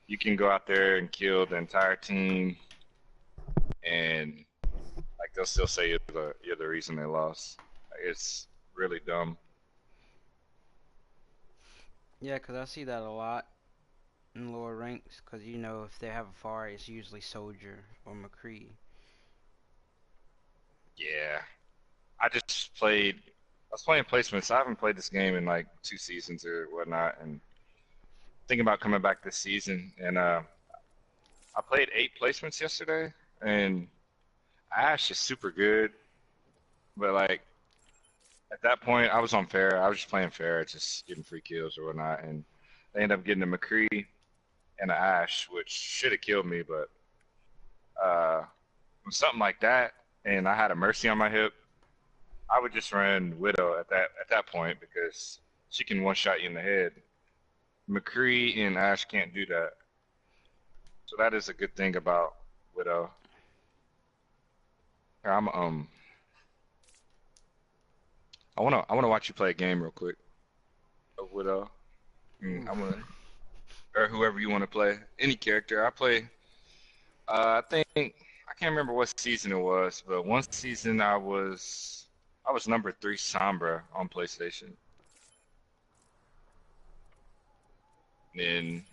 you can go out there and kill the entire team, and like they'll still say you're the reason they lost. It's really dumb. Yeah, 'cause I see that a lot in lower ranks. 'Cause you know if they have a far, it's usually Soldier or McCree. Yeah, I just played. I was playing placements. I haven't played this game in like 2 seasons or whatnot, and thinking about coming back this season. And I played 8 placements yesterday, and Ash is super good, but like at that point, I was on fair. I was just playing fair, just getting free kills or whatnot, and they ended up getting a McCree and an Ash, which should have killed me, but uh, something like that, and I had a Mercy on my hip. I would just run Widow at that point because she can one shot you in the head. McCree and Ash can't do that, so that is a good thing about Widow. Here, I wanna watch you play a game real quick of Widow. I'm Oof. gonna or whoever you want to play, any character. I play. I think I can't remember what season it was, but one season I was number three Sombra on PlayStation. And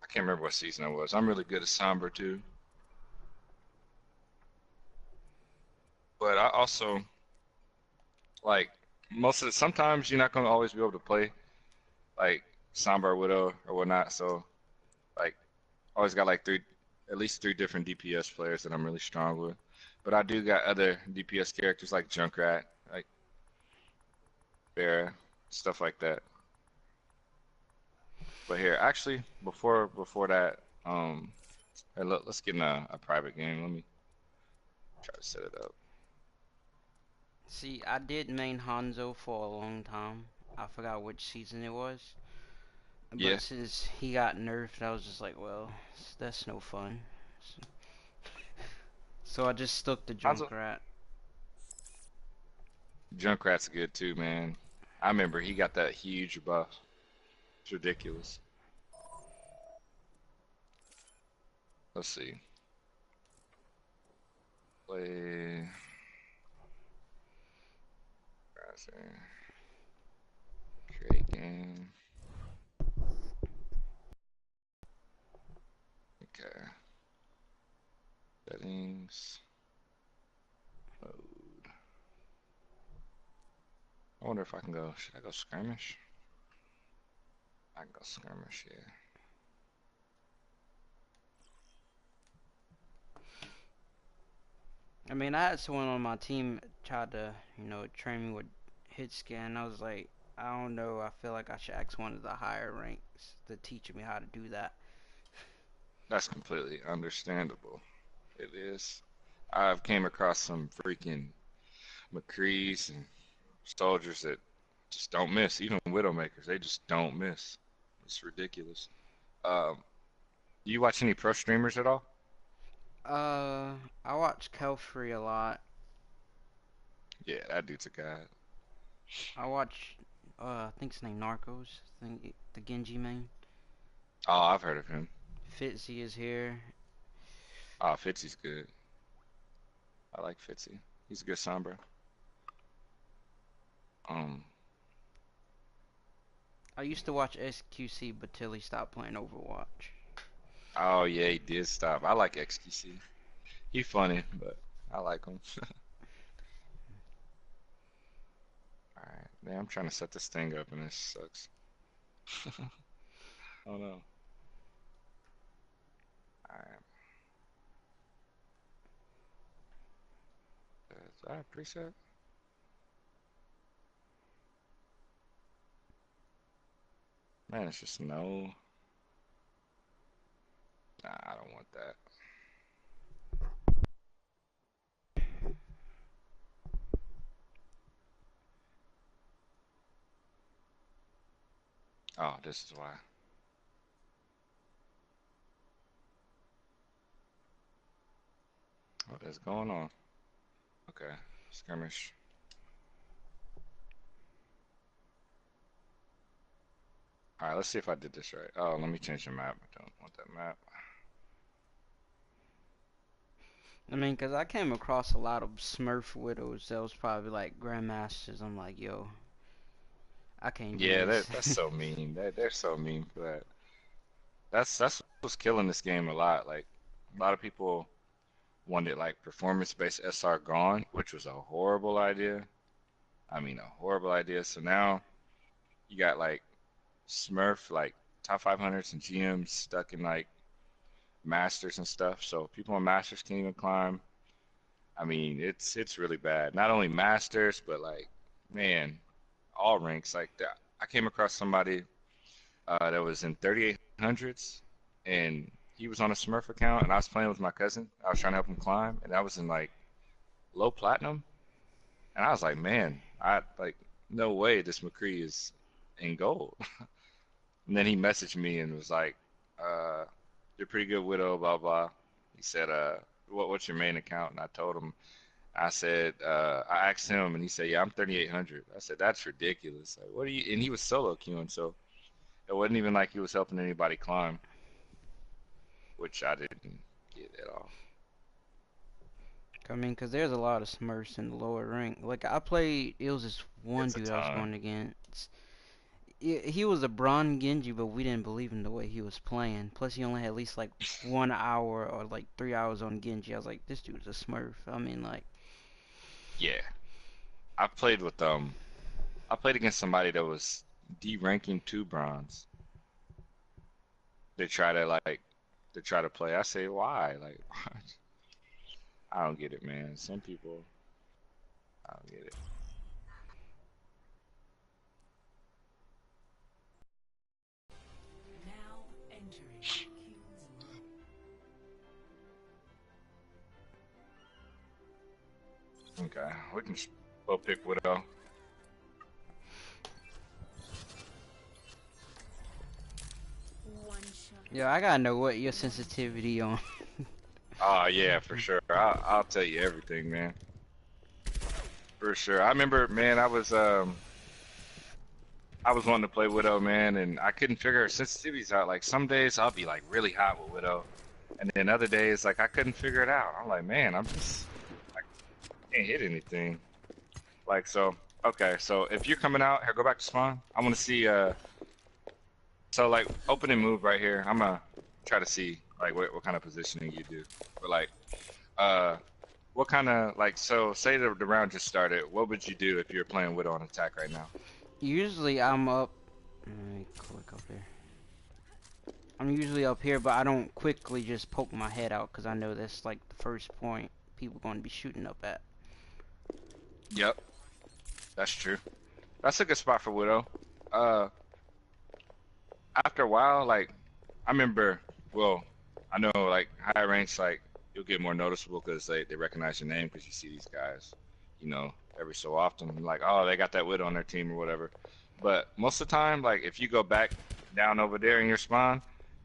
I can't remember what season I was. I'm really good at Sombra too, but I also like most of the. Sometimes you're not gonna always be able to play like Sombra or Widow or whatnot. So like always got like at least three different DPS players that I'm really strong with. But I do got other DPS characters like Junkrat, like Bear, stuff like that. But here, actually, before that, hey, let's get in a private game. Let me try to set it up. See, I did main Hanzo for a long time. I forgot which season it was. Yeah, But since he got nerfed, I was just like, well, that's no fun. So I just stuck to Hanzo. Junkrat. Junkrat's good too, man. I remember he got that huge buff. It's ridiculous. Let's see. Play. Create game. Okay. Settings. Mode. I wonder if I can go. Should I go skirmish? I can go skirmish, yeah. I mean, I had someone on my team tried to, train me with hit scan. I was like, I don't know. I feel like I should ask one of the higher ranks to teach me how to do that. That's completely understandable. It is. I've came across some freaking McCrees and soldiers that just don't miss. Even Widowmakers, they just don't miss. It's ridiculous. Um, do you watch any pro streamers at all? Uh, I watch Kelfree a lot. Yeah, that dude's a god. I watch, I think his name Narcos. I think the Genji main. Oh, I've heard of him. Fitzy is here. Oh, Fitzy's good. I like Fitzy. He's a good Sombra. Um, I used to watch SQC, but till he stopped playing Overwatch. oh yeah, he did stop. I like XQC. He funny, but I like him. All right, man, I'm trying to set this thing up and this sucks. Oh no. All right, is that a preset? Man, it's just no. Nah, I don't want that. Oh, this is why. What is going on? Okay, skirmish. All right, let's see if I did this right. Oh, let me change the map. I don't want that map. I mean, 'cause I came across a lot of Smurf widows that was probably like grandmasters. I'm like, yo, I can't do Yeah, this. that's so mean. They're so mean for that. That's what's killing this game a lot. Like a lot of people wanted like performance-based SR gone, which was a horrible idea. I mean, a horrible idea. So now you got like Smurf, like top 500s and GMs stuck in like Masters and stuff. So people on Masters can't even climb. I mean, it's really bad. Not only Masters, but like, man, all ranks like that. I came across somebody that was in 3800s, and he was on a Smurf account, and I was playing with my cousin. I was trying to help him climb, and I was in like low platinum, and I was like, man, I like no way this McCree is in gold. And then he messaged me and was like, uh, "You're pretty good, Widow." Blah blah. He said, what's your main account?" And I told him. I said, I asked him, and he said, "Yeah, I'm 3800." I said, "That's ridiculous. Like, what are you?" And he was solo queuing, so it wasn't even like he was helping anybody climb, which I didn't get at all. I mean, 'cause there's a lot of Smurfs in the lower rank. Like I played, it was this one It's a dude I was ton. going against. He was a Bron Genji, but we didn't believe in the way he was playing. Plus, he only had at least like 1 hour or like 3 hours on Genji. I was like, this dude's a Smurf. I mean, like, Yeah, I played with I played against somebody that was D ranking two bronze. They try to like, they try to play. I say, why? Like, I don't get it, man. Some people, I don't get it. Now entering King's Row. Okay, we can go pick Widow. One shot. yo, I gotta know what your sensitivity on. Oh yeah, for sure. I'll tell you everything, man. For sure. I remember, man, I was wanting to play Widow, man, and I couldn't figure her sensitivities out. Like some days I'll be like really hot with Widow, and then other days like I couldn't figure it out. I'm like, man, I can't hit anything. Like so, okay. So if you're coming out here, go back to spawn. I want to see. So like open and move right here. I'm gonna try to see like what kind of positioning you do. But like, uh, what kind of like so say the round just started. What would you do if you're playing Widow on attack right now? Usually I'm up. Let me click up here. I'm usually up here, but I don't quickly just poke my head out because I know that's like the first point people going to be shooting up at. Yep, that's true. That's a good spot for Widow. Uh, After a while, like I remember, well, I know like high ranks, like you'll get more noticeable because they recognize your name because you see these guys, every so often, like oh they got that Widow on their team or whatever. But most of the time, like if you go back down over there in your spawn,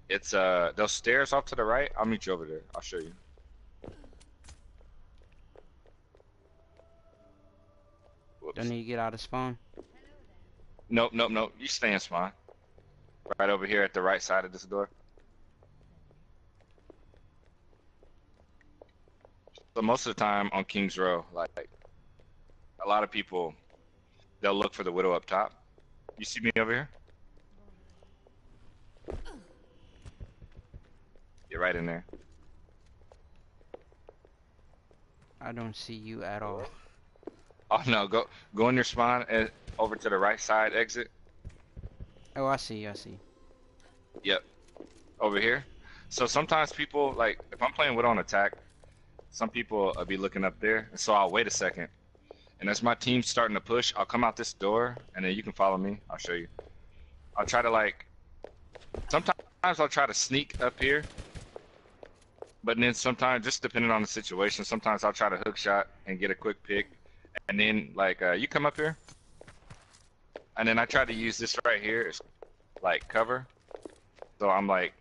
it's those stairs off to the right. I'll meet you over there. I'll show you. Don't Whoops. need to get out of spawn. Nope, nope, nope. You stay in spawn. Right over here at the right side of this door. So most of the time on King's Row, like a lot of people, they'll look for the Widow up top. You see me over here? Get right in there. I don't see you at all. Oh no, go in your spawn and over to the right side exit. Oh, I see, I see. Yep, over here. So sometimes people like if I'm playing Widow on attack, some people will be looking up there, and so I'll wait a second. And as my team's starting to push, I'll come out this door, and then you can follow me. I'll show you. I'll try to like. Sometimes I'll try to sneak up here, but then sometimes, just depending on the situation, sometimes I'll try to hook shot and get a quick pick, and then like you come up here, and then I try to use this right here as like cover. So I'm like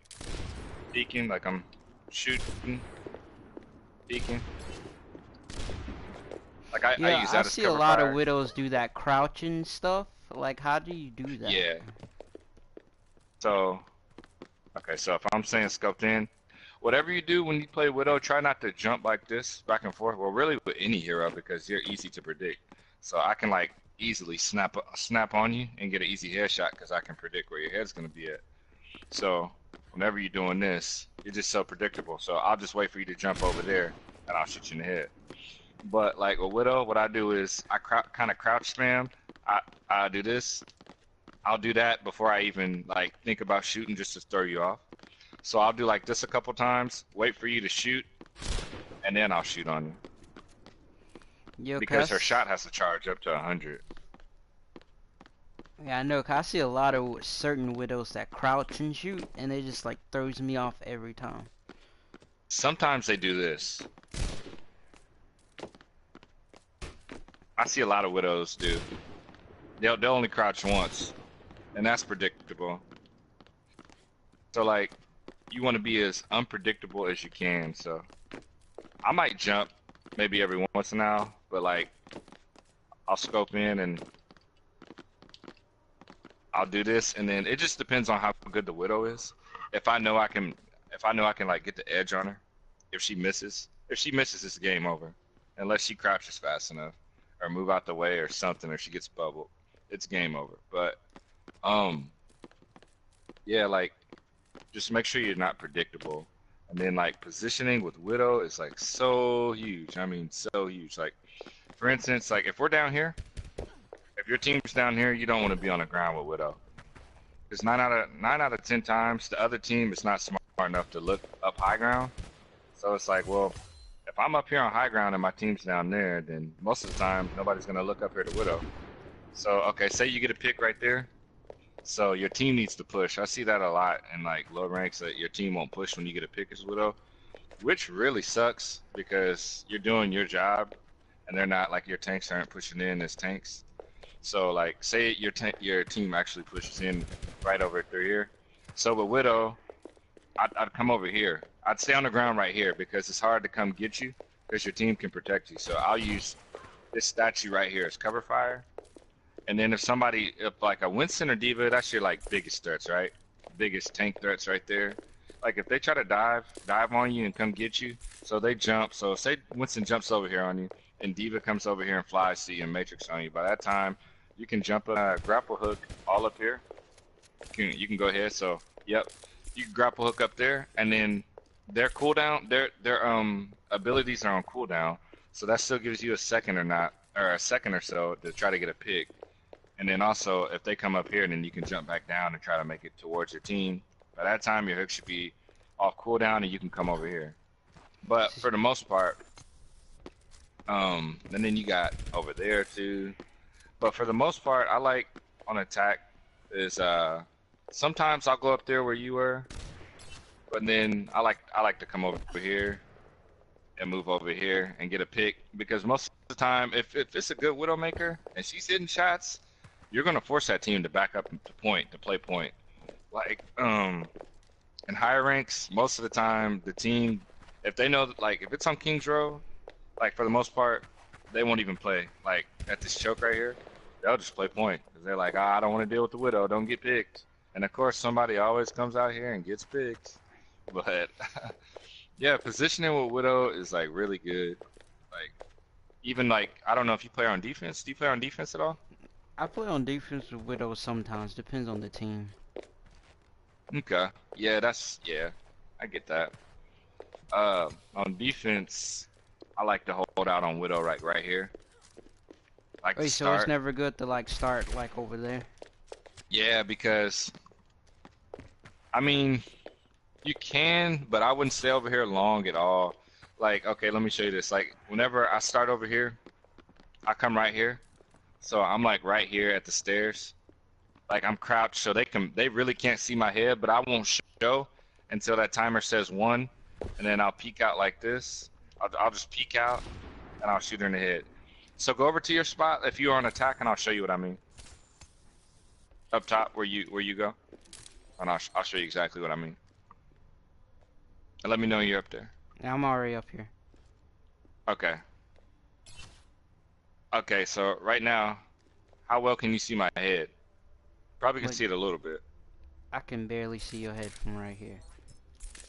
peeking, like I'm shooting, peeking. Like I Yeah, use I that as see a cover lot of fire. widows do that crouching stuff. Like, how do you do that? Yeah. So, okay, so if I'm saying scoped in, whatever you do when you play Widow, try not to jump like this back and forth. Well, really with any hero because you're easy to predict. So I can like easily snap on you and get an easy headshot because I can predict where your head's gonna be at. So whenever you're doing this, you're just so predictable. So I'll just wait for you to jump over there and I'll shoot you in the head. But like with Widow, what I do is I kind of crouch spam. I do this. I'll do that before I even like think about shooting just to throw you off. So I'll do like this a couple times, wait for you to shoot, and then I'll shoot on you. Yo, Because her shot has to charge up to 100. Yeah, I know. 'Cause I see a lot of certain widows that crouch and shoot, and it just like throws me off every time. Sometimes they do this. I see a lot of widows do. They'll only crouch once, and that's predictable. So like, you want to be as unpredictable as you can. So I might jump maybe every once in a while, but like I'll scope in and I'll do this, and then it just depends on how good the widow is. If I know I can like get the edge on her, if she misses, it's game over, unless she crouches fast enough or move out the way or something, or she gets bubbled, it's game over. But yeah, like just make sure you're not predictable. And then like positioning with Widow is like so huge. I mean, so huge. Like for instance, like if we're down here, if your team's down here, you don't want to be on the ground with Widow. Because 9 out of 10 times the other team is not smart enough to look up high ground. So it's like, well, if I'm up here on high ground and my team's down there, then most of the time nobody's gonna look up here to Widow. So okay, say you get a pick right there. So your team needs to push. I see that a lot in like low ranks that your team won't push when you get a pick as Widow, which really sucks because you're doing your job and they're not like your tanks aren't pushing in as tanks. So like say your team actually pushes in right over through here. So with Widow, I'd come over here. I'd stay on the ground right here because it's hard to come get you because your team can protect you. So I'll use this statue right here as cover fire. And then if like a Winston or Diva, that's your like biggest threats, right? Biggest tank threats right there. Like if they try to dive on you and come get you, so they jump. So say Winston jumps over here on you, and Diva comes over here and flies to you and Matrix on you. By that time, you can jump a grapple hook all up here. You can go ahead. So yep, you can grapple hook up there, and then their cooldown, their abilities are on cooldown. So that still gives you a second a second or so to try to get a pick. And then also, if they come up here, then you can jump back down and try to make it towards your team. By that time, your hook should be off cooldown, and you can come over here. But for the most part, and then you got over there too. But for the most part, I like on attack is sometimes I'll go up there where you were, but then I like to come over here and move over here and get a pick because most of the time, if it's a good Widowmaker and she's hitting shots, you're gonna force that team to back up to play point. Like in higher ranks, most of the time the team, if they know that, like if it's on King's Row, like for the most part, they won't even play. Like at this choke right here, they'll just play point because they're like, I don't want to deal with the Widow, don't get picked. And of course, somebody always comes out here and gets picked. But yeah, positioning with Widow is like really good. Like even like I don't know if you play on defense. Do you play on defense at all? I play on defense with widows sometimes. Depends on the team. Okay. Yeah, I get that. On defense, I like to hold out on Widow right here. Like to Wait, so start. it's never good to like start like over there? Yeah, because I mean, you can, but I wouldn't stay over here long at all. Like, okay, let me show you this. Like, whenever I start over here, I come right here. So I'm like right here at the stairs. Like I'm crouched, so they really can't see my head, but I won't show until that timer says 1, and then I'll peek out like this. I'll just peek out, and I'll shoot her in the head. So go over to your spot if you're on attack, and I'll show you what I mean. Up top where you go, and I'll show you exactly what I mean. And let me know you're up there. Yeah, I'm already up here. Okay. Okay, so right now, how well can you see my head? Probably can Like, see it a little bit. I can barely see your head from right here.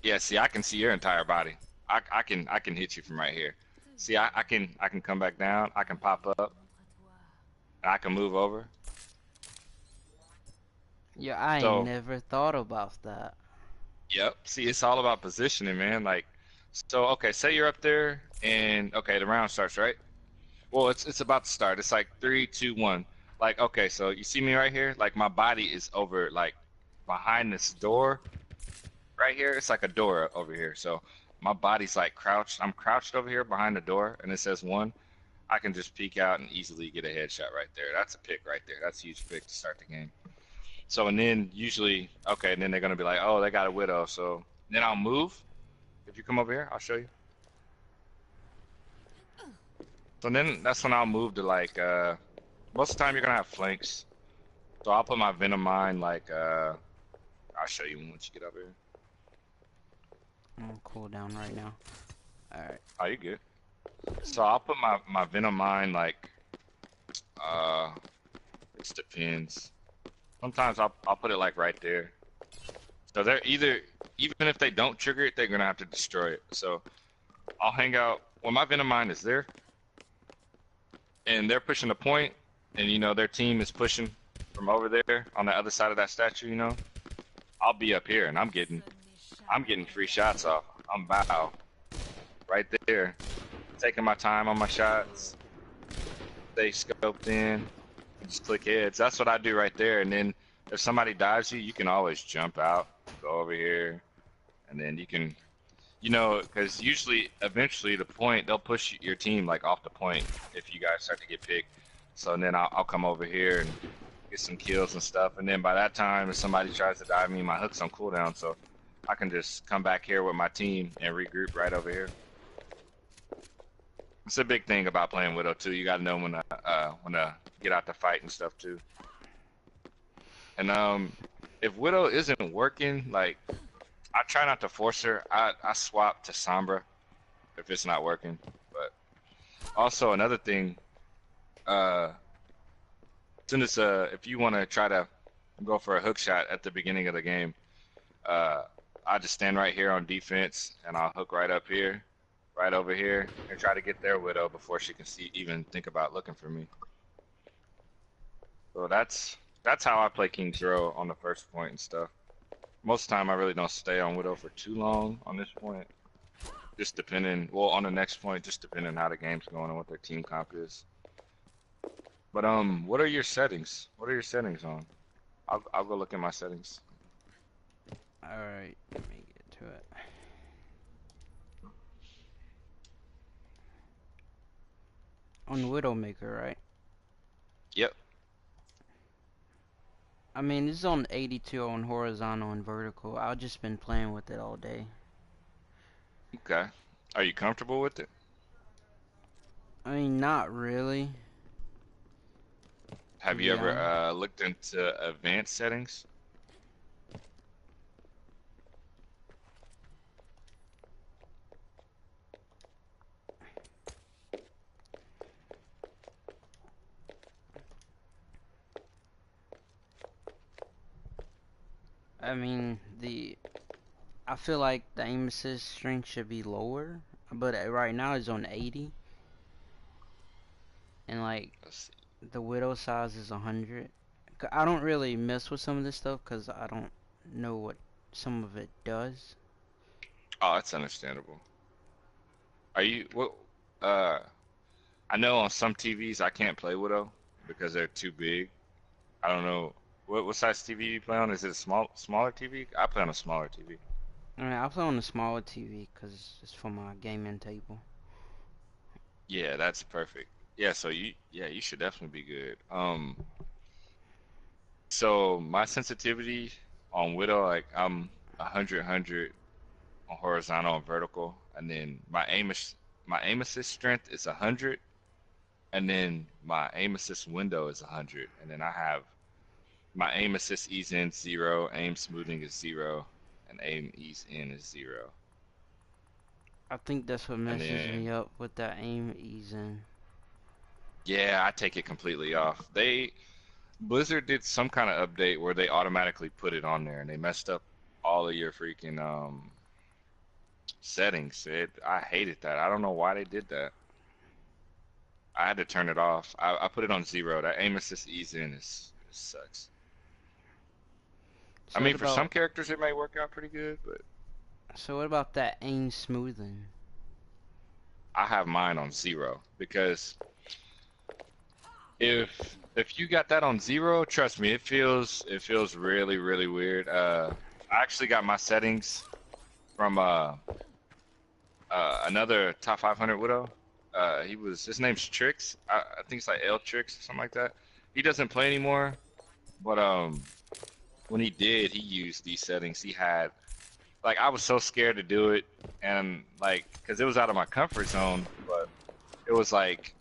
Yeah, see, I can see your entire body. I can hit you from right here. See, I can come back down. I can pop up. I can move over. Yeah, I ain't So, never thought about that. yep. See, it's all about positioning, man. Like, so okay, say you're up there, and okay, the round starts, right? Well, it's about to start. It's like three, two, one. Like, okay, so you see me right here? Like my body is over like behind this door right here. It's like a door over here. So my body's like crouched. I'm crouched over here behind the door, and it says one. I can just peek out and easily get a headshot right there. That's a pick right there. That's a huge pick to start the game. So and then usually, okay, and then they're gonna be like, oh, they got a widow. So then I'll move. If you come over here, I'll show you. So then that's when I'll move to like most of the time you're gonna have flanks. So I'll put my Venom mine like I'll show you once you get up here. I'm gonna cool down right now. Alright. Oh, you good. So I'll put my Venom mine like uh it just depends. Sometimes I'll put it like right there. So they're either even if they don't trigger it, they're gonna have to destroy it. So I'll hang out when my Venom mine is there and they're pushing a point and you know their team is pushing from over there on the other side of that statue, you know, I'll be up here and I'm getting free shots off. I'm bow right there, taking my time on my shots. They scoped in, just click heads. That's what I do right there. And then if somebody dives you, you can always jump out, go over here, and then you can, you know, because usually, eventually, the point they'll push your team like off the point if you guys start to get picked. So then I'll come over here and get some kills and stuff. And then by that time, if somebody tries to dive me, my hook's on cooldown, so I can just come back here with my team and regroup right over here. It's a big thing about playing Widow too. You gotta know when to get out to fight and stuff too. And if Widow isn't working, like I try not to force her. I swap to Sombra if it's not working. But also another thing, as soon as if you want to try to go for a hook shot at the beginning of the game, I just stand right here on defense and I'll hook right up here, right over here, and try to get their Widow before she can even think about looking for me. So that's how I play King's Row on the first point and stuff. Most of the time I really don't stay on Widow for too long on this point. Just depending, well, on the next point, just depending on how the game's going and what their team comp is. But what are your settings? What are your settings on? I'll go look at my settings. Alright, let me get to it. On Widowmaker, right? Yep. I mean, it's on 82 on horizontal and vertical. I've just been playing with it all day. Okay. Are you comfortable with it? I mean, not really. Have you ever looked into advanced settings? I mean, I feel like the aim assist strength should be lower, but right now it's on 80. And like, Let's see. the widow size is 100. I don't really mess with some of this stuff because I don't know what some of it does. Oh, that's understandable. Are you what? Uh, I know on some TVs I can't play Widow because they're too big. I don't know what size TV you play on. Is it a smaller TV? I play on a smaller TV. I mean, I play on the smaller TV because it's for my gaming table. Yeah, that's perfect. Yeah, so you should definitely be good. So my sensitivity on Widow, like I'm 100 on horizontal and vertical, and then my aim assist strength is 100, and then my aim assist window is 100, and then I have my aim assist ease in 0, aim smoothing is 0, and aim ease in is 0. I think that's what And messes then me up with that aim easing. yeah, I take it completely off. Blizzard did some kind of update where they automatically put it on there, and they messed up all of your freaking settings. I hated that. I don't know why they did that. I had to turn it off. I put it on 0. That aim assist ease in it sucks. I So what mean, for some about characters it may work out pretty good, but so what about that aim smoothing? I have mine on 0 because if you got that on 0, trust me, it feels really really weird. I actually got my settings from another top 500 widow. His name's Trix. I think it's like L Trix or something like that. He doesn't play anymore, but when he did, he used these settings. He had like I was so scared to do it, and like because it was out of my comfort zone, but it was like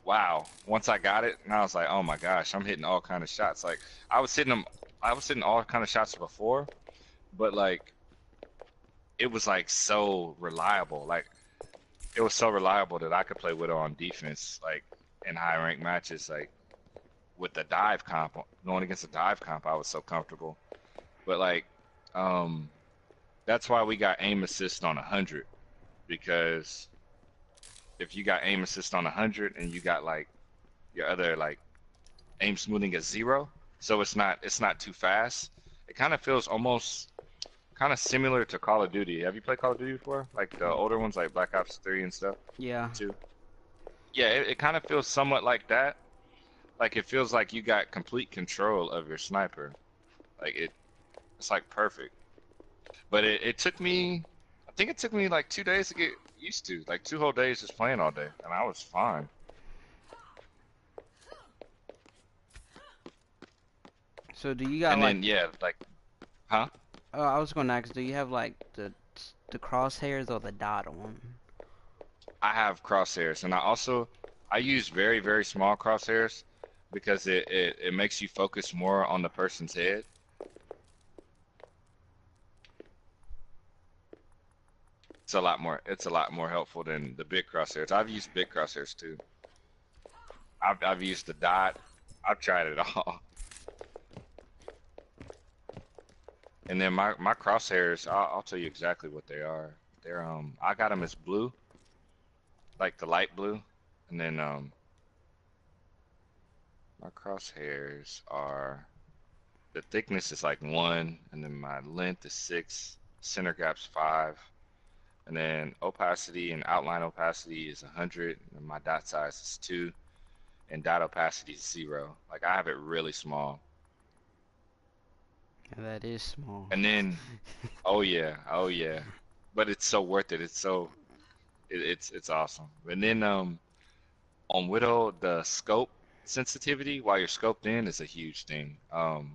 wow. Once I got it, and I was like, oh my gosh, I'm hitting all kind of shots. Like I was hitting all kind of shots before, but like it was like so reliable. Like it was so reliable that I could play Widow on defense, like in high rank matches, like with the dive comp, going against the dive comp, I was so comfortable. But like, um, that's why we got aim assist on 100 because if you got aim assist on 100 and you got like your other like aim smoothing at 0, so it's not too fast. It kind of feels almost kind of similar to Call of Duty. Have you played Call of Duty before? Like the older ones, like Black Ops 3 and stuff, Yeah. too. Yeah, it kind of feels somewhat like that. Like it feels like you got complete control of your sniper. Like it's like perfect. But it took me, I think it took me like 2 days to get used to. Like 2 whole days just playing all day, and I was fine. So do you got And like then yeah, like, huh? I was gonna ask, do you have like the crosshairs or the dot on? I have crosshairs, and I use very very small crosshairs because it makes you focus more on the person's head. It's a lot more helpful than the big crosshairs. I've used big crosshairs too. I've used the dot. I've tried it all. And then my crosshairs, I'll tell you exactly what they are. They're I got them as blue, like the light blue, and then my crosshairs are the thickness is like 1, and then my length is 6, center gap's 5, and then opacity and outline opacity is 100, and my dot size is 2, and dot opacity is 0. Like I have it really small. Yeah, that is small. And then, oh yeah, oh yeah, but it's so worth it. It's awesome. And then on Widow, the scope sensitivity while you're scoped in is a huge thing. What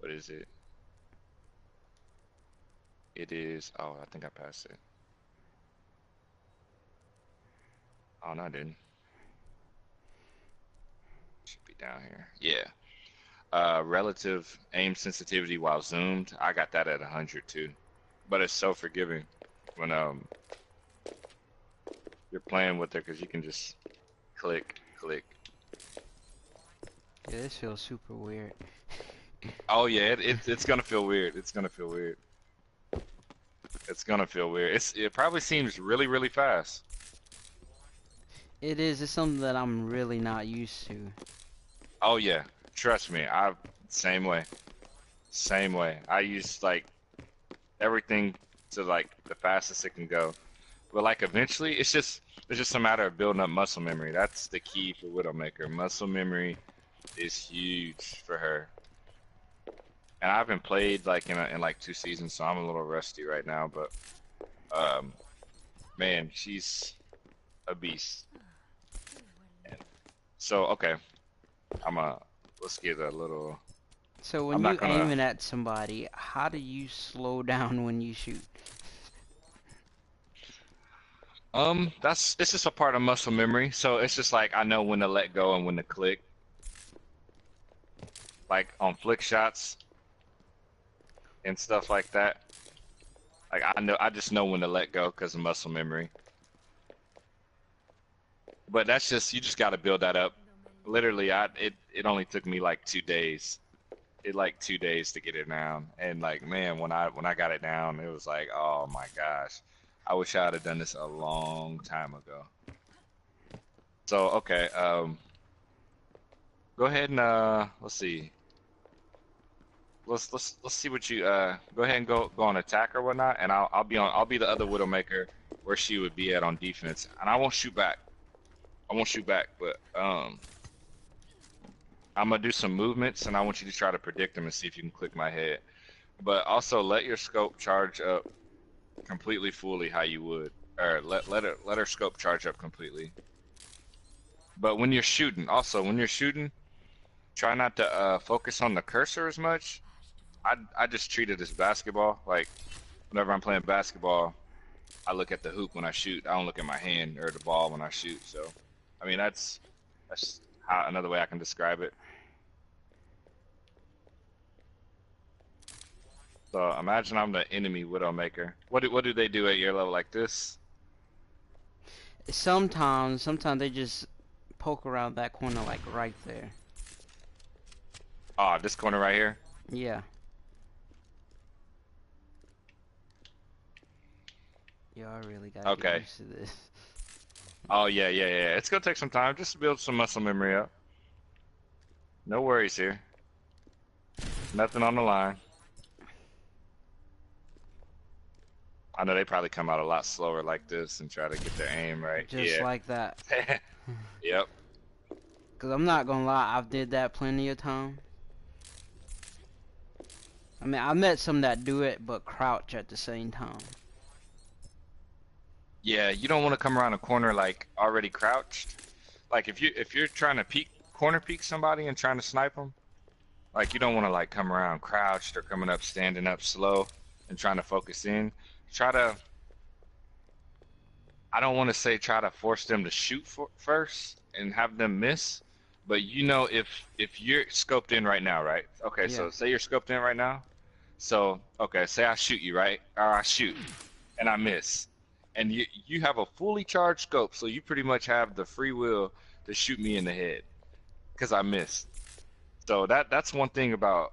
is it? It is. Oh, I think I passed it. Oh no, I didn't. Should be down here. Yeah. Relative aim sensitivity while zoomed. I got that at 100 too, but it's so forgiving when you're playing with it because you can just click, click. Yeah, this feels super weird. Oh yeah, it's gonna feel weird. It's gonna feel weird. It's gonna feel weird. It probably seems really really fast. It is. It's something that I'm really not used to. Oh yeah, trust me. Same way. Same way. I use like everything to like the fastest it can go. But like eventually, it's just a matter of building up muscle memory. That's the key for Widowmaker. Muscle memory is huge for her. And I haven't played like in like 2 seasons, so I'm a little rusty right now. But man, she's a beast. So okay, let's get a little. So I'm when not you gonna. aiming at somebody, how do you slow down when you shoot? It's just a part of muscle memory. So it's just like I know when to let go and when to click. Like on flick shots and stuff like that. Like I just know when to let go because of muscle memory. But that's just you just got to build that up literally, it only took me like 2 days. It like 2 days to get it down, and like man, when I got it down, it was like, oh my gosh, I wish I had have done this a long time ago. So okay, go ahead and let's see. Let's see what you go ahead and go on attack or whatnot, and I'll be the other Widowmaker where she would be at on defense, and I won't shoot back. I won't shoot back, but I'm gonna do some movements, and I want you to try to predict them and see if you can click my head. But also let your scope charge up completely fully how you would, or let her scope charge up completely. But when you're shooting, also when you're shooting, try not to focus on the cursor as much. I just treat it as basketball. Like whenever I'm playing basketball, I look at the hoop when I shoot. I don't look at my hand or the ball when I shoot. So, I mean that's how, another way I can describe it. So imagine I'm the enemy Widowmaker. What do they do at your level like this? Sometimes they just poke around that corner, like right there. Oh, this corner right here. Yeah. Yo, I really gotta get Okay. used to this. Oh yeah. It's gonna take some time just to build some muscle memory up. No worries here. Nothing on the line. I know they probably come out a lot slower like this and try to get their aim right. Just Yeah. like that. Yep. Cause I'm not gonna lie, I've did that plenty of time. I mean, I met some that do it, but crouch at the same time. Yeah, you don't want to come around a corner like already crouched. Like if you're trying to corner peek somebody and trying to snipe them, like you don't want to like come around crouched or coming up standing up slow and trying to focus in. Try to I don't want to say try to force them to shoot first and have them miss, but you know if you're scoped in right now, right? Okay, Yeah. so say you're scoped in right now. So, okay, say I shoot you, right? Or I shoot and I miss. And you have a fully charged scope, so you pretty much have the free will to shoot me in the head because I missed. So that's one thing about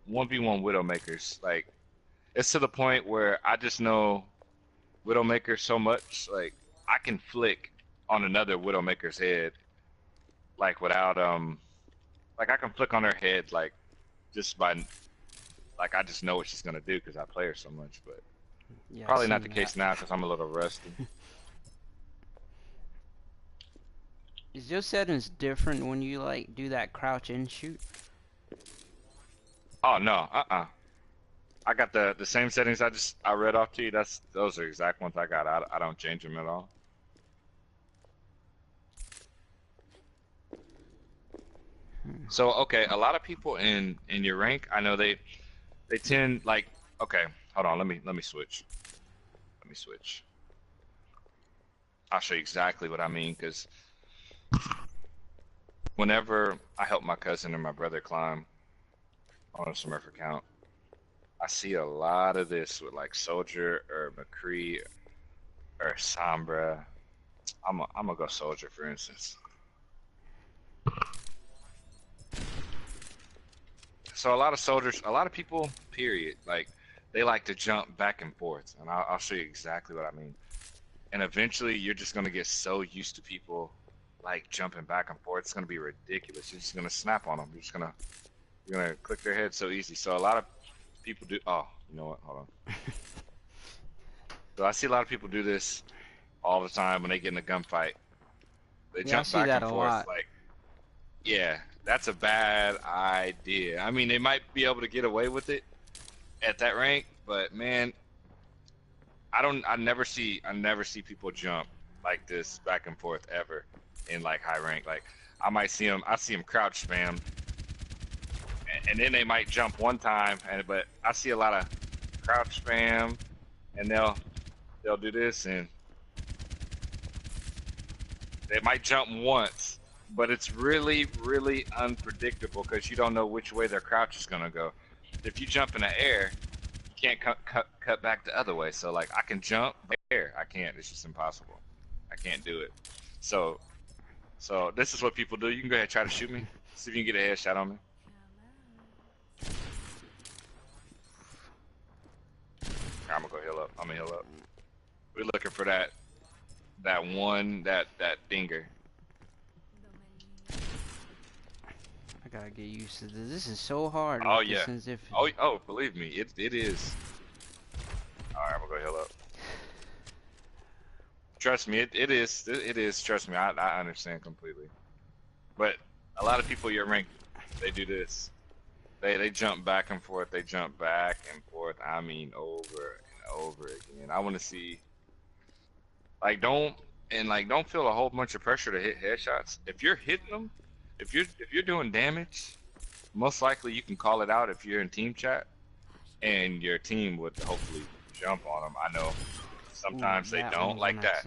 1v1 Widowmakers. Like it's to the point where I just know Widowmaker so much, like I can flick on another Widowmaker's head, like without like I can flick on her head, like just by, like I just know what she's gonna do because I play her so much. But Yeah, probably I not seen the that. case now because I'm a little rusty. Is your settings different when you like do that crouch and shoot? Oh no, I got the same settings I read off to you. Those are exact ones I got. I don't change them at all. So okay, a lot of people in your rank, I know they tend like okay, hold on, let me switch. Let me switch. I'll show you exactly what I mean because whenever I help my cousin and my brother climb on a Smurf account, I see a lot of this with like Soldier or McCree or Sombra. I'm gonna go Soldier for instance. So a lot of soldiers, a lot of people, period, like they like to jump back and forth, and I'll show you exactly what I mean. And eventually, you're just gonna get so used to people like jumping back and forth. It's gonna be ridiculous. You're just gonna snap on them. You're gonna click their head so easy. So a lot of people do. Oh, you know what? Hold on. So I see a lot of people do this all the time when they get in a gunfight. They Yeah, I jump see back that and a forth lot. like, yeah, that's a bad idea. I mean, they might be able to get away with it at that rank, but man, I never see people jump like this back and forth ever in like high rank. Like I see them crouch spam, and then they might jump one time, but I see a lot of crouch spam, and they'll do this, and they might jump once, but it's really unpredictable because you don't know which way their crouch is gonna go. If you jump in the air, you can't cut back the other way. So like I can jump, but air I can't. It's just impossible. I can't do it. So So this is what people do. You can go ahead and try to shoot me. See if you can get a headshot on me. I'm gonna go heal up. I'm gonna heal up. We're looking for that dinger. I gotta get used to this. This is so hard. Oh with the yeah. sensitivity. Oh, believe me, it is. All right, I'm gonna go heal up. Trust me, it is. It is. Trust me, I understand completely. But a lot of people your rank, they do this. They jump back and forth. They jump back and forth. I mean, over and over again. I want to see. Like don't feel a whole bunch of pressure to hit headshots. If you're hitting them, if you're doing damage, most likely you can call it out if you're in team chat, and your team would hopefully jump on them. I know sometimes Ooh, they don't like that.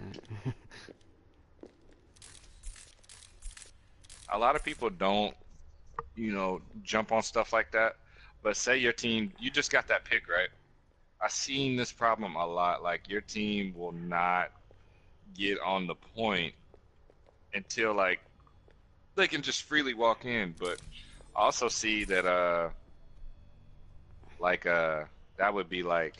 A lot of people don't, jump on stuff like that. But say your team, you just got that pick, right? I've seen this problem a lot. Like your team will not get on the point until like they can just freely walk in. But I also see that that would be like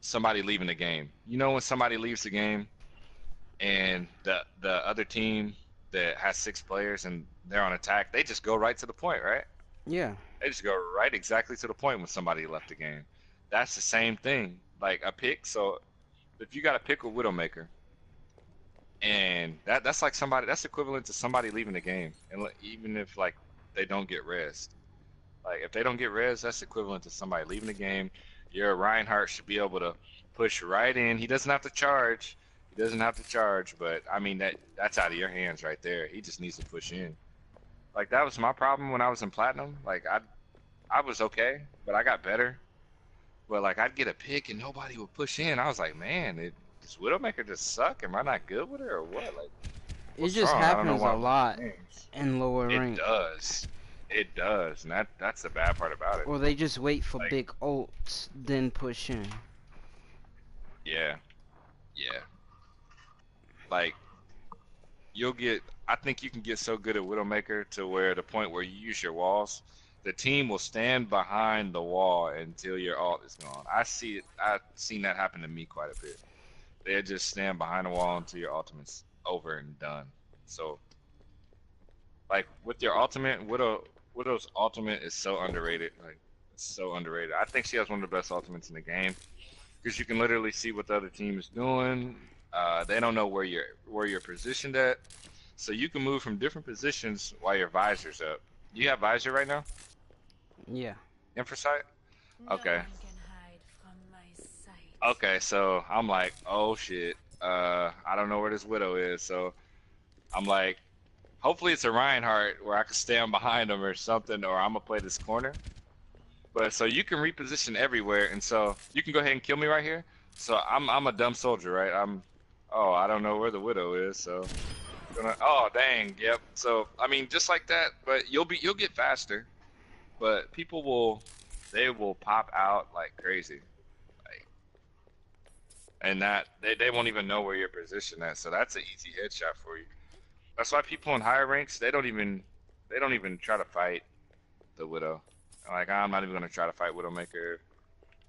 somebody leaving the game. You know when somebody leaves the game and the other team that has 6 players and they're on attack, they just go right to the point, right? Yeah. They just go right exactly to the point when somebody left the game. That's the same thing. Like a pick, so if you got a pick with Widowmaker, and that's like that's equivalent to somebody leaving the game. And even if like they don't get res. Like if they don't get res, that's equivalent to somebody leaving the game. Your Reinhardt should be able to push right in. He doesn't have to charge. But I mean that's out of your hands right there. He just needs to push in. Like that was my problem when I was in Platinum. Like I was okay, but I got better. But like I'd get a pick and nobody would push in. I was like, man, does Widowmaker just suck? Am I not good with her or what? Like, It what's just wrong? I don't know happens why a I'm lot losing in lower games. rank. It does, and that's the bad part about it. Or they just wait for Like, big ults, then push in. yeah. Like I think you can get so good at Widowmaker to where the point where you use your walls, the team will stand behind the wall until your ult is gone. I've seen that happen to me quite a bit. They'll just stand behind the wall until your ultimate's over and done. So, like with your ultimate, Widow's ultimate is so underrated. Like it's so underrated. I think she has one of the best ultimates in the game because you can literally see what the other team is doing. They don't know where you're positioned at, so you can move from different positions while your visor's up. Do you have visor right now? Yeah. Infrasight? Okay. No one can hide from my sight. Okay, so I'm like, oh shit. I don't know where this Widow is, so I'm like, hopefully it's a Reinhardt where I can stand behind him or something, or I'm gonna play this corner. But so you can reposition everywhere, and so you can go ahead and kill me right here. So I'm a dumb soldier, right? I don't know where the Widow is, so oh dang, yep. So I mean, just like that, but you'll get faster, but they will pop out like crazy, like, and they won't even know where you're positioned at. So that's an easy headshot for you. That's why people in higher ranks they don't even try to fight the Widow. Like I'm not even gonna try to fight Widowmaker.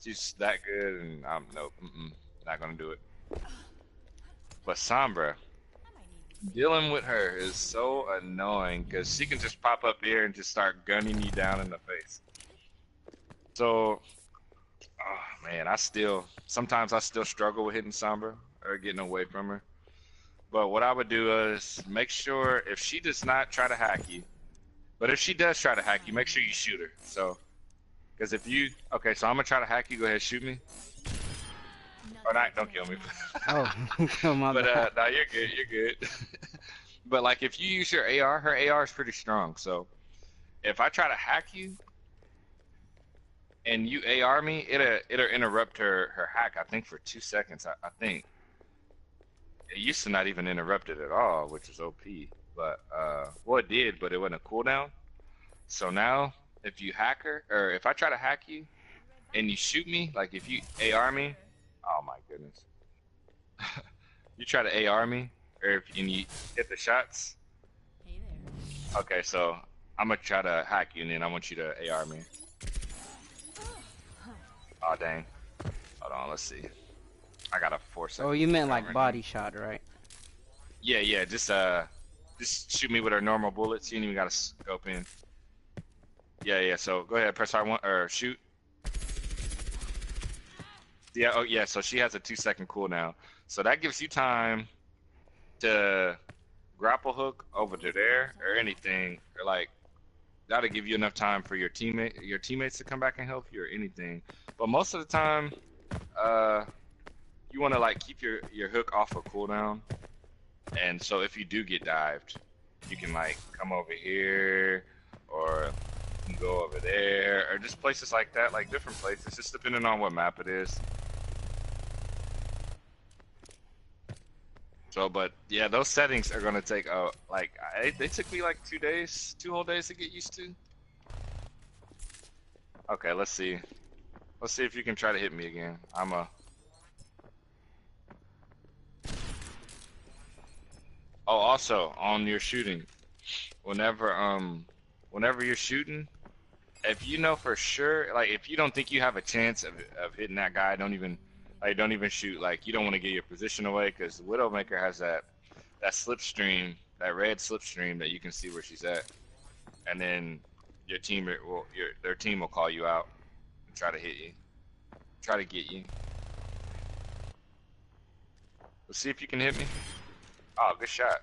She's that good, and I'm nope, not gonna do it. But Sombra, dealing with her is so annoying because she can just pop up here and just start gunning you down in the face. So, oh man, sometimes I still struggle with hitting Sombra or getting away from her. But what I would do is make sure if she does not try to hack you, but if she does try to hack you, make sure you shoot her. So, because okay, so I'm gonna try to hack you. Go ahead, shoot me. Or not, don't kill me. Oh, my But bad. no, you're good. But like if you use your AR, her AR is pretty strong. So if I try to hack you and you AR me, it'll interrupt her hack. I think for 2 seconds. I think it used to not even interrupt it at all, which is OP. But well, it did, but it wasn't a cooldown. So now if you hack her, or if I try to hack you and you shoot me, like if you AR me, oh my goodness. You try to AR me, or if you hit the shots. Hey there. Okay, so I'm gonna try to hack you, and then I want you to AR me. Oh dang. Hold on, let's see. I got a 4 second. Oh, you meant like right body now. shot, right? Yeah, yeah. Just shoot me with our normal bullets. You ain't even gotta scope in. Yeah, yeah. So go ahead, press R1 or shoot. Yeah. Oh, yeah. So she has a 2 second cooldown. So that gives you time to grapple hook over to there or anything, or like that'll give you enough time for your teammates to come back and help you or anything. But most of the time, uh, you want to like keep your hook off of cooldown. And so if you do get dived, you can like come over here or you can go over there or just places like that, like different places, just depending on what map it is. So, but yeah, those settings are gonna take like they took me like 2 days, 2 whole days to get used to. Okay, let's see. Let's see if you can try to hit me again. Oh, also on your shooting, whenever whenever you're shooting, if you know for sure, like if you don't think you have a chance of hitting that guy, don't even shoot. Like you don't want to get your position away because Widowmaker has that slipstream, that red slipstream that you can see where she's at, and then their team will call you out and try to hit you, try to get you. Let's see if you can hit me. Oh, good shot.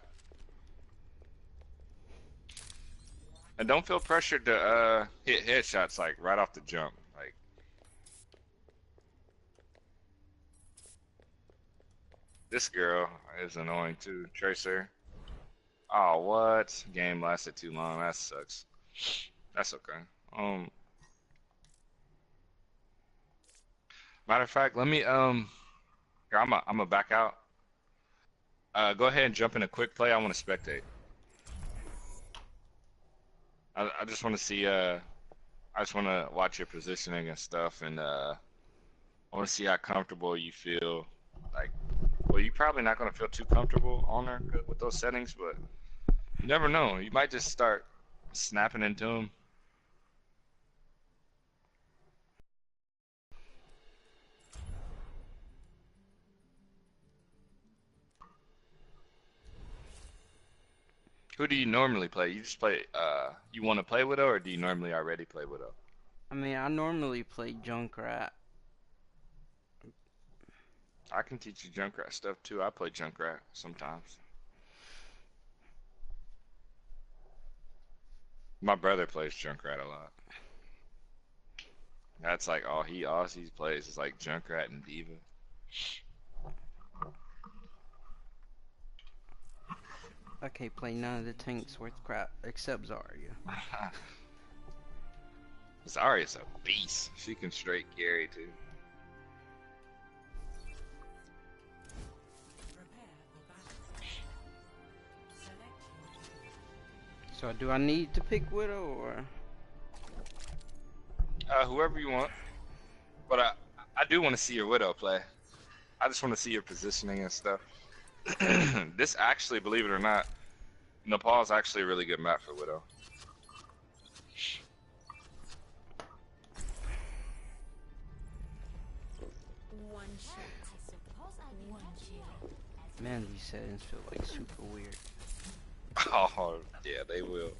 And don't feel pressured to hit headshots like right off the jump. Like this girl is annoying too, Tracer. Oh, what? Game lasted too long. That sucks. That's okay. Matter of fact, let me here, I'm a back out. Go ahead and jump in a quick play. I want to spectate. I just want to see I just want to watch your positioning and stuff, and I want to see how comfortable you feel. Like, well, you're probably not gonna feel too comfortable on her with those settings, but you never know. You might just start snapping into them. Who do you normally play? You just play, you want to play Widow, or do you normally already play Widow? I mean, I normally play Junkrat. I can teach you Junkrat stuff too. I play Junkrat sometimes. My brother plays Junkrat a lot. That's like all he plays is like Junkrat and Diva. I can't play none of the tanks worth crap except Zarya. Zarya's a beast. She can straight carry too. So do I need to pick Widow or? Whoever you want. But I do want to see your Widow play. I just want to see your positioning and stuff. This actually, believe it or not, Nepal is actually a really good map for Widow. One shot. One kill. Man, these settings feel like super weird. Oh, yeah, they will.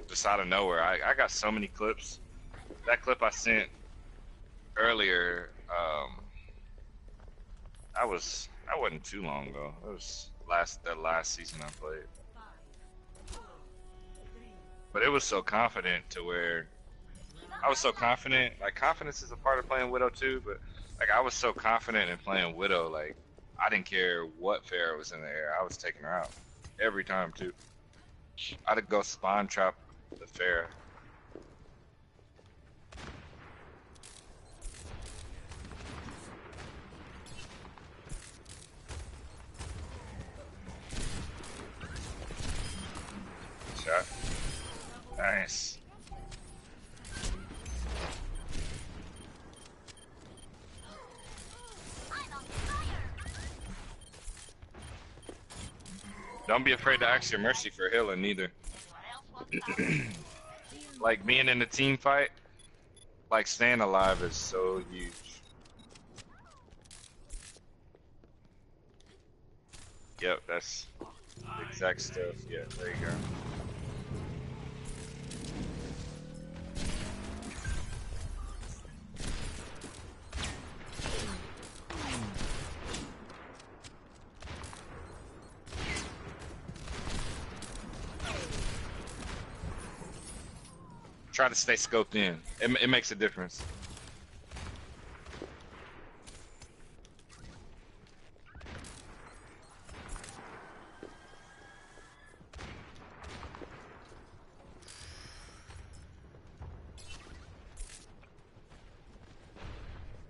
Just out of nowhere. I got so many clips. That clip I sent earlier, that wasn't too long ago. It was that last season I played. But it was so confident to where I was so confident. Like confidence is a part of playing Widow too, but like I was so confident in playing Widow, like I didn't care what Pharah was in the air. I was taking her out every time too. I'd go spawn trap the Pharah. Shot. Nice. Don't be afraid to ask your mercy for healing neither. Like being in a team fight, like staying alive is so huge. Yep, that's the exact stuff. Yeah, there you go. Try to stay scoped in. It makes a difference.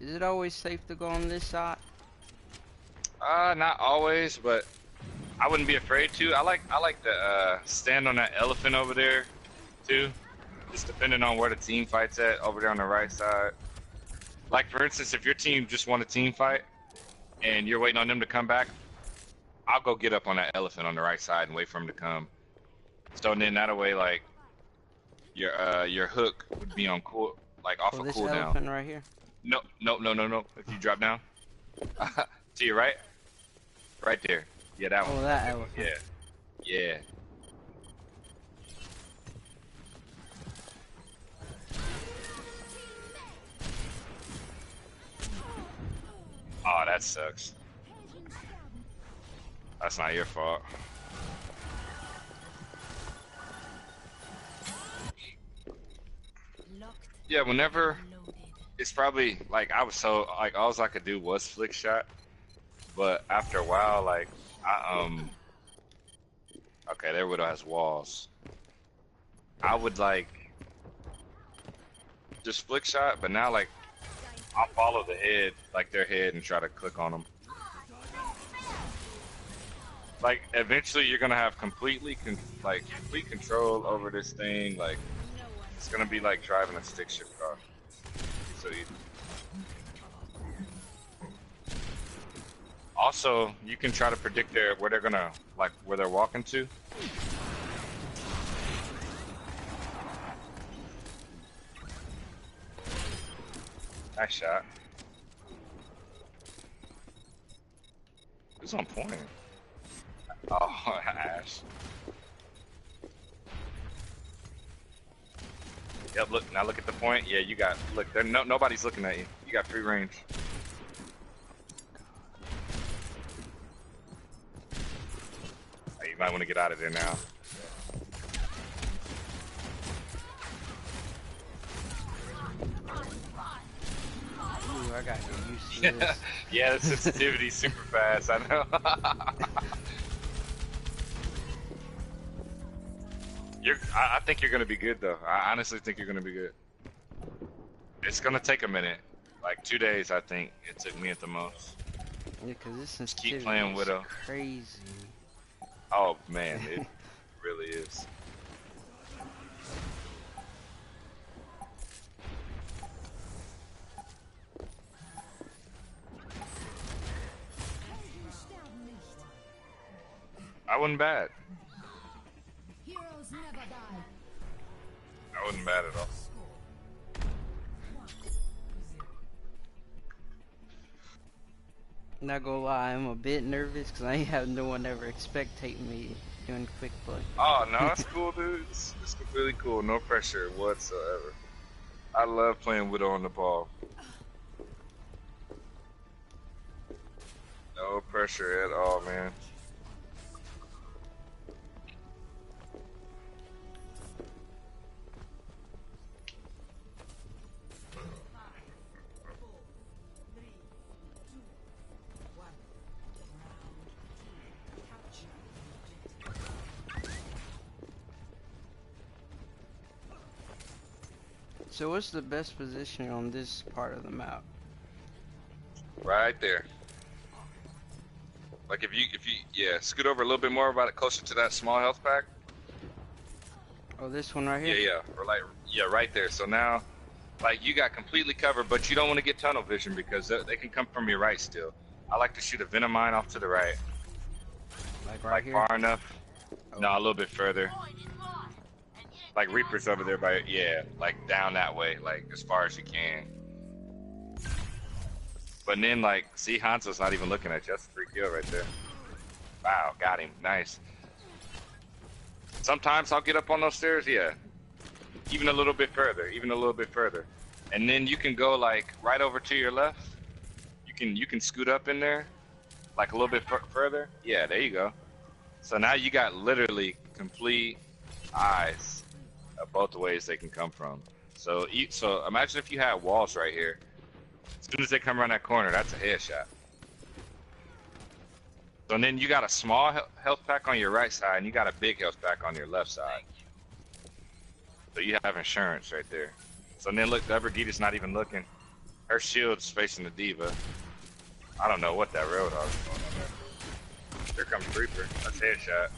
Is it always safe to go on this side? Not always, but I wouldn't be afraid to. I like to stand on that elephant over there too. Just depending on where the team fight's at, over there on the right side. Like for instance, if your team just won a team fight and you're waiting on them to come back, I'll go get up on that elephant on the right side and wait for him to come. So then that way, like your hook would be on cool, like off Oh, of this cooldown. elephant right here. No. If you drop down, to your right, right there. Yeah, that one. Oh, that elephant. Yeah. Oh, that sucks. That's not your fault. Yeah, whenever it's probably like I was so like all I could do was flick shot, but after a while, like okay, their widow has walls. I would like just flick shot, but now like I'll follow the head, like their head, and try to click on them. Like eventually, you're gonna have complete control over this thing. Like it's gonna be like driving a stick shift car. So easy. Also, you can try to predict where they're gonna where they're walking to. Nice shot. Who's on point? Oh, Ash. Yep, look, now look at the point. Yeah, you got, look, nobody's looking at you. You got free range. Oh, you might want to get out of there now. Ooh, I got used to this. Yeah, the sensitivity's super fast, I know. I think you're gonna be good though. I honestly think you're gonna be good. It's gonna take a minute, like 2 days. I think it took me at the most. Yeah, cause this Just sensitivity keep playing is Widow. crazy. Oh man, it really is. I wasn't bad. Heroes never die. I wasn't bad at all. Not gonna lie, I'm a bit nervous because I ain't have no one ever expectate me doing quick play. Oh no, it's cool, dude. It's completely cool. No pressure whatsoever. I love playing Widow on the ball. No pressure at all, man. So what's the best position on this part of the map? Right there. Like if you yeah, scoot over a little bit more, about it closer to that small health pack. Oh, this one right here? Yeah, or like right there. So now, like you got completely covered, but you don't want to get tunnel vision because they can come from your right still. I like to shoot a venom mine off to the right. Like right Like here? far enough? Oh. No, a little bit further. Like Reaper's over there by, yeah, like down that way, like as far as you can. But then like, see, Hanzo's not even looking at you. That's a free kill right there. Wow, got him. Nice. Sometimes I'll get up on those stairs, yeah. Even a little bit further, even a little bit further. And then you can go like right over to your left. You can scoot up in there, like a little bit further. Yeah, there you go. So now you got literally complete eyes of both the ways they can come from. So imagine if you had walls right here. As soon as they come around that corner, that's a headshot. So then you got a small health pack on your right side, and you got a big health pack on your left side. So you have insurance right there. So then look, the Brigida's not even looking. Her shield's facing the Diva. I don't know what that Roadhog's going on there. Here comes Reaper. That's headshot.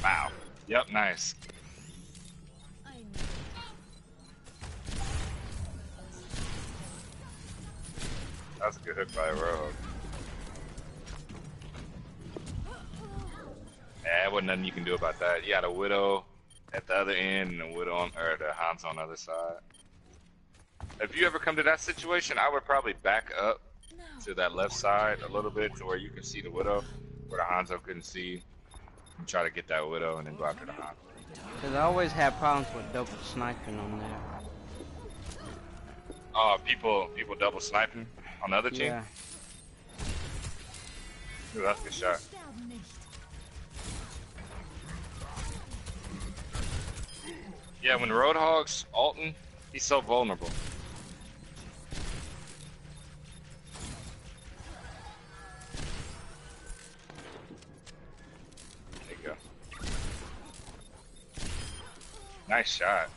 Wow. Yep, nice. That's a good hook by a Roadhog. Yeah, wasn't nothing you can do about that. You had a Widow at the other end and a Widow or the Hans on the other side. If you ever come to that situation, I would probably back up to that left side a little bit to where you can see the Widow, where the Hanzo couldn't see, and try to get that Widow and then go after the Hanzo. Because I always have problems with double sniping on there. People double sniping on the other team? Yeah. Ooh, that's a good shot. Yeah, when Roadhog's ulting, he's so vulnerable. There you go. Nice shot.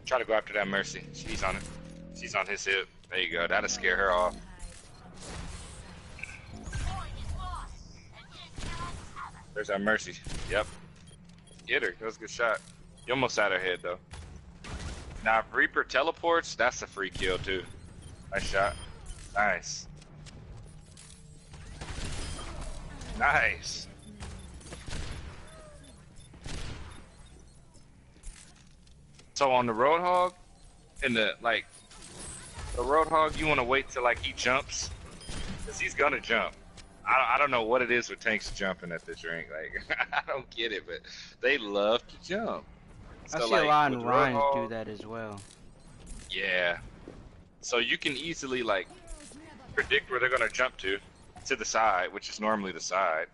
Try to go after that Mercy. She's on it. She's on his hip. There you go. That'll scare her off. There's that Mercy. Yep. Get her. That was a good shot. You almost had her head, though. Now, if Reaper teleports, that's a free kill, too. Nice shot. Nice. Nice. So on the Roadhog, the Roadhog, you want to wait till, like, he jumps. Because he's going to jump. I don't know what it is with tanks jumping at this rank. Like, I don't get it, but they love to jump. I So, see like, a lot of with Rhines Roadhog, do that as well. Yeah. So you can easily, like, predict where they're gonna jump to the side, which is normally the side,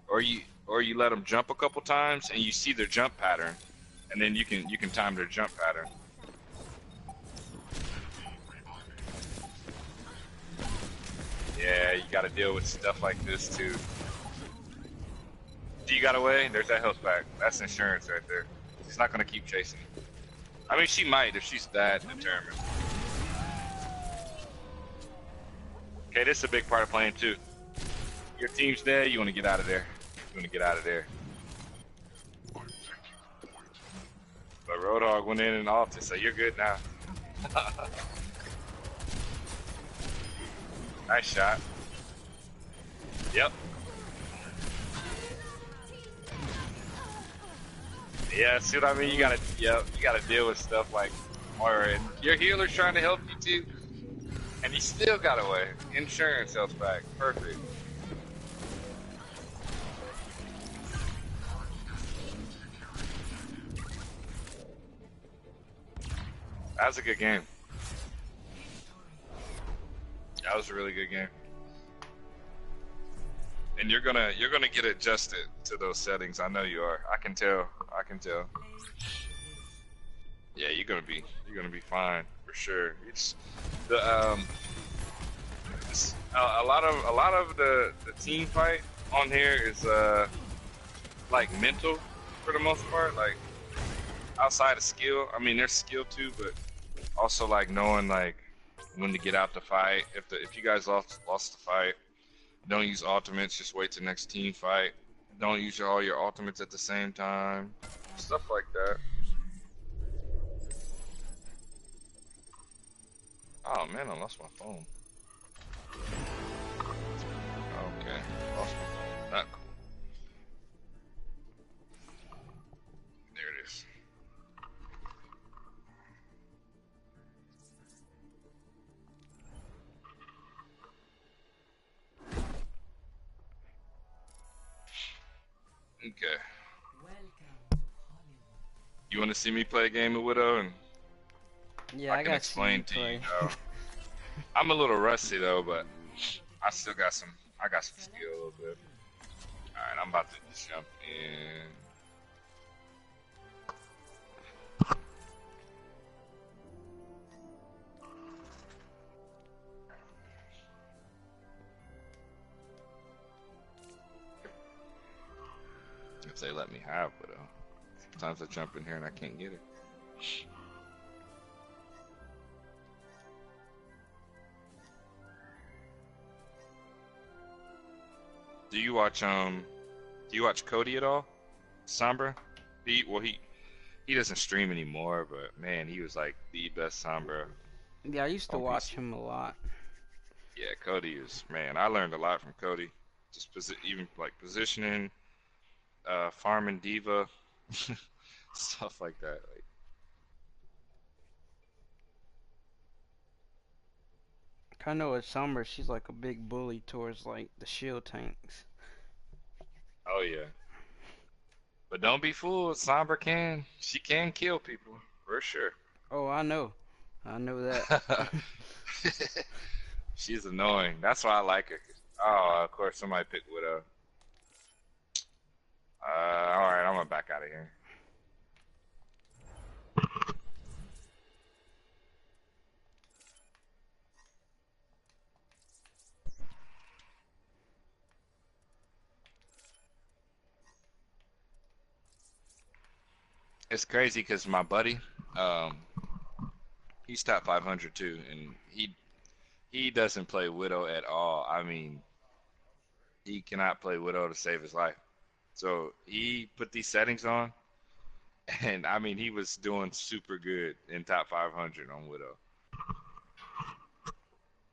or you let them jump a couple times and you see their jump pattern, and then you can time their jump pattern. Yeah, you got to deal with stuff like this too. Do you got away? There's that health pack. That's insurance right there. She's not gonna keep chasing you. I mean, she might if she's that determined. Okay, this is a big part of playing too. Your team's dead, you want to get out of there. You want to get out of there. But Roadhog went in and off, so you're good now. Nice shot. Yep. Yeah, see what I mean? You gotta deal with stuff like Moira, and your healer's trying to help you too, and he still got away. Insurance health back, perfect. That was a good game. That was a really good game. And you're gonna get adjusted to those settings. I know you are. I can tell. I can tell. Yeah, you're gonna be fine for sure. It's the a lot of the team fight on here is like mental for the most part. Like outside of skill, I mean there's skill too, but also like knowing like when to get out the fight. If you guys lost the fight, don't use ultimates. Just wait till next team fight. Don't use all your ultimates at the same time. Stuff like that. Oh man, I lost my phone. Okay. Lost my phone. Not cool. There it is. Okay. You want to see me play a game of Widow, and Yeah, I I can gotta see you explain to you play. how. I'm a little rusty though, but I still got some. I got some skill a little bit. All right, I'm about to just jump in. If they let me have Widow. Sometimes I jump in here and I can't get it. Do you watch Cody at all? Sombra? He doesn't stream anymore, but man, he was like the best Sombra Yeah, I used to on watch PC. him a lot. Yeah, Cody is, man, I learned a lot from Cody. Just even like positioning, farming diva, stuff like that. Like, I know with Summer, she's like a big bully towards like the shield tanks. oh yeah. But don't be fooled, Sombra she can kill people, for sure. Oh, I know that. She's annoying. That's why I like her. Oh, of course, somebody picked Widow. Alright, I'm gonna back out of here. It's crazy because my buddy, um, he's top 500 too, and he doesn't play Widow at all. I mean, he cannot play Widow to save his life. So he put these settings on, and I mean, he was doing super good in top 500 on Widow.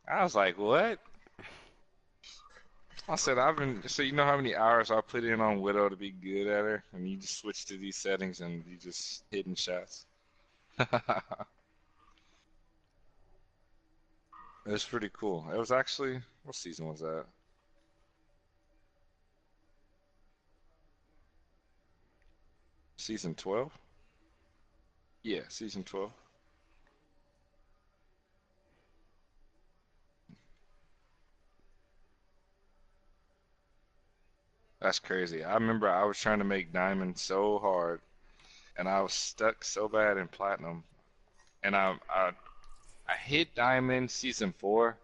I was like, what? I said, so you know how many hours I put in on Widow to be good at her? And you just switch to these settings and you just hitting shots. It was pretty cool. It was actually, what season was that? Season 12? Yeah, season 12. That's crazy. I remember I was trying to make diamond so hard, and I was stuck so bad in platinum. And I hit diamond season 4,